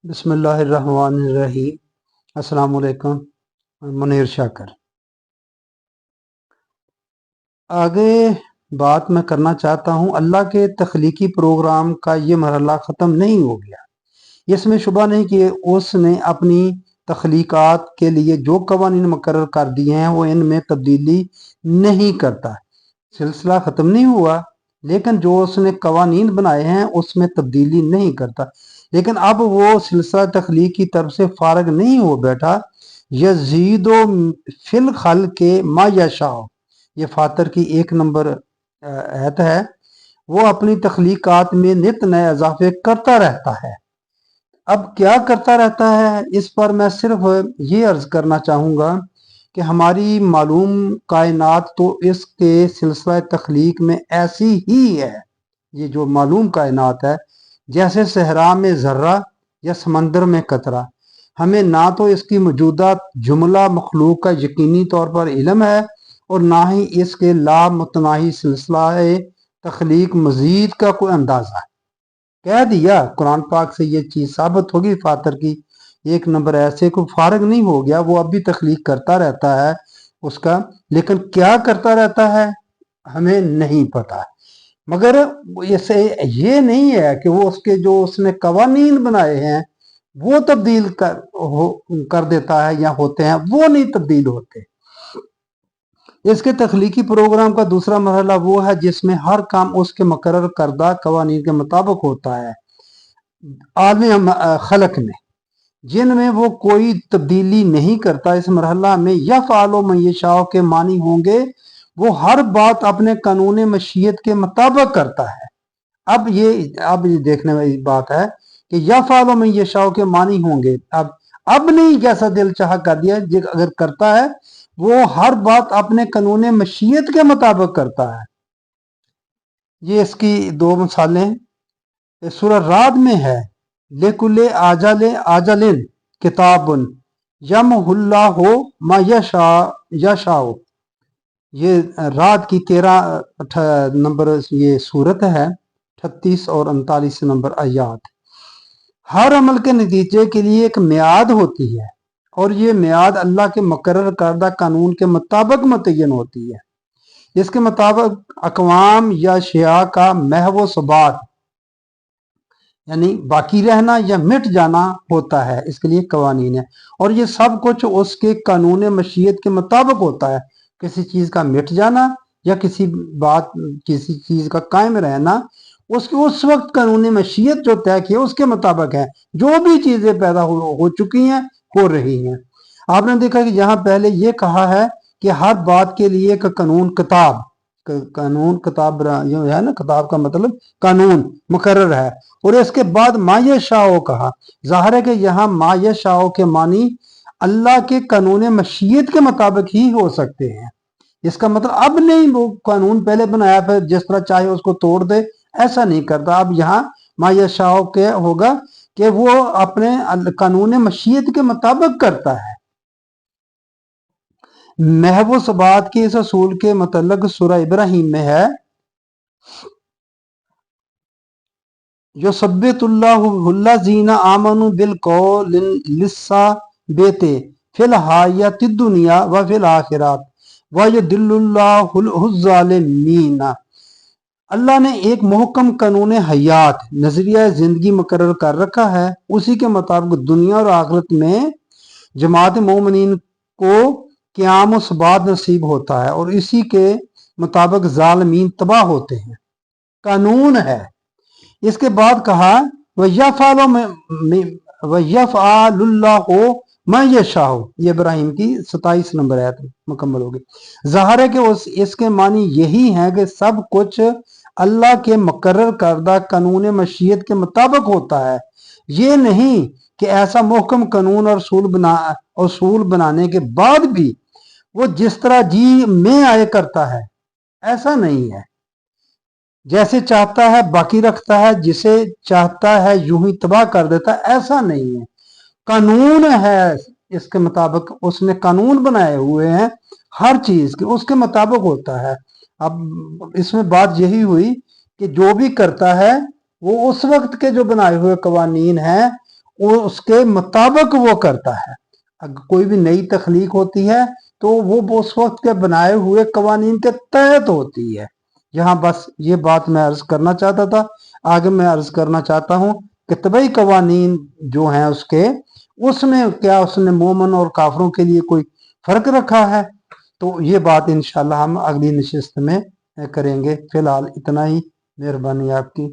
बिस्मिल्लाहिर्रहमानिर्रहीम। अस्सलाम वालेकुम। मुनीर शाकर। आगे बात मैं करना चाहता हूँ, अल्लाह के तख्लीकी प्रोग्राम का ये मरहला ख़त्म नहीं हो गया। इसमें शुबा नहीं कि उसने अपनी तख्लीकात के लिए जो कवानीन मुकर्रर कर दिए हैं वो इनमें तब्दीली नहीं करता। सिलसिला ख़त्म नहीं हुआ, लेकिन जो उसने कवानीन बनाए हैं उसमें तब्दीली नहीं करता। लेकिन अब वो सिलसिला तख्लीक की तरफ से फारग नहीं हो बैठा। यजीदो फिल खल के मा यशाओ, ये फातर की 1 नंबर आयत है। वो अपनी तख्लीकात में नित नए इजाफे करता रहता है। अब क्या करता रहता है, इस पर मैं सिर्फ ये अर्ज करना चाहूँगा कि हमारी मालूम कायनात तो इसके सिलसिला तख्लीक में ऐसी ही है। ये जो मालूम कायनात है, जैसे सहरा में ज़र्रा या समंदर में कतरा। हमें ना तो इसकी मौजूदा जुमला मखलूक का यकीनी तौर पर इल्म है और ना ही इसके लामुतनाही सिलसिला तख्लीक मजीद का कोई अंदाज़ा है। कह दिया कुरान पाक से ये चीज़ साबित होगी। फातर की 1 नंबर ऐसे को फारग नहीं हो गया, वो अब भी तख्लीक करता रहता है उसका, लेकिन क्या करता रहता है हमें नहीं पता। मगर इसे ये नहीं है कि वो उसके जो उसने कवानीन बनाए हैं वो तब्दील कर देता है या होते हैं, वो नहीं तब्दील होते। इसके तख्लीकी प्रोग्राम का दूसरा मरहला वो है जिसमें हर काम उसके मुकर्रर करदा कवानीन के मुताबिक होता है। आलम खलक में जिनमें वो कोई तब्दीली नहीं करता। इस मरहला में यफ़अलु मा यशाअ के मानी होंगे वो हर बात अपने कानून मशीयत के मुताबिक करता है। अब ये देखने वाली बात है कि यफ़अलु मा यशाअ के मानी होंगे। अब नहीं जैसा दिल चाह कर दिया, अगर करता है वो हर बात अपने कानून मशीयत के मुताबिक करता है। ये इसकी 2 मिसालें सूरह राद में है। लेकुल्ले आजलिन किताबुन यमहुल्लाहु मा यशाओ। ये रात की 13 नंबर ये सूरत है, 38 और 39 नंबर आयात। हर अमल के नतीजे के लिए एक मियाद होती है और ये मियाद अल्लाह के मुकर्रर करदा कानून के मुताबिक मुतय्यन होती है। इसके मुताबिक अक़वाम या शिया का महव सबात यानी बाकी रहना या मिट जाना होता है, इसके लिए कवानीन है। और ये सब कुछ उसके कानून मशीयत के मुताबिक होता है। किसी चीज़ का मिट जाना या किसी चीज़ का कायम रहना उसके उस वक्त कानून मशीयत जो तय किया उसके मुताबिक है। जो भी चीज़ें पैदा हो चुकी हैं, हो रही हैं। आपने देखा कि यहाँ पहले ये कहा है कि हर बात के लिए एक कानून किताब जो है ना, किताब का मतलब कानून मुकर्रर है। और इसके बाद मायशाओ कहा। जाहिर है कि यहाँ मायशाओ के मानी अल्लाह के कानून मशीयत के मुताबिक ही हो सकते हैं। इसका मतलब अब नहीं वो कानून पहले बनाया फिर जिस तरह चाहे उसको तोड़ दे, ऐसा नहीं करता। अब यहाँ मायशाओ के होगा कि वो अपने कानून मशीयत के मुताबिक करता है। महबूस बात के इस असूल के मतलब सूरह इब्राहिम में है, जो सब्बतुल्लाहुल्लज़ीना आमनु बिल कौल लिस्सा बेते फिल हायति दुनिया व फिल आखिरात व युदिल्लुल्लाहुल ज़ालिमीन। अल्लाह ने एक मुहकम कानून हयात नजरिया जिंदगी मुकर्रर कर रखा है। उसी के मुताबिक दुनिया और आखिरत में जमात मोमिनीन को क़याम व सबात नसीब होता है और इसी के मुताबिक ज़ालिमीन तबाह होते हैं। कानून है। इसके बाद कहा वयफ़अलुल्लाहु मा यशाअ। ये इब्राहिम की 27 नंबर आयत मुकम्मल होगी। ज़ाहिर है कि इसके मानी यही है कि सब कुछ अल्लाह के मुकर्रर करदा कानून मशीयत के मुताबिक होता है। ये नहीं कि ऐसा मुहकम कानून और उसूल बनाने के बाद भी वो जिस तरह जी में आए करता है, ऐसा नहीं है। जैसे चाहता है बाकी रखता है, जिसे चाहता है यूं ही तबाह कर देता है, ऐसा नहीं है। कानून है, इसके मुताबिक उसने कानून बनाए हुए हैं हर चीज के, उसके मुताबिक होता है। अब इसमें बात यही हुई कि जो भी करता है वो उस वक्त के जो बनाए हुए कवानीन हैं वो उसके मुताबिक वो करता है। अगर कोई भी नई तख्लीक होती है तो वो उस वक्त के बनाए हुए कवानीन के तहत होती है। यहाँ बस ये बात मैं अर्ज करना चाहता था। आगे मैं अर्ज करना चाहता हूँ कि तबई कवानीन जो हैं उसके, उसमें क्या उसने मोमन और काफरों के लिए कोई फर्क रखा है? तो ये बात इंशाल्लाह हम अगली नशिस्त में करेंगे। फिलहाल इतना ही। मेहरबानी आपकी।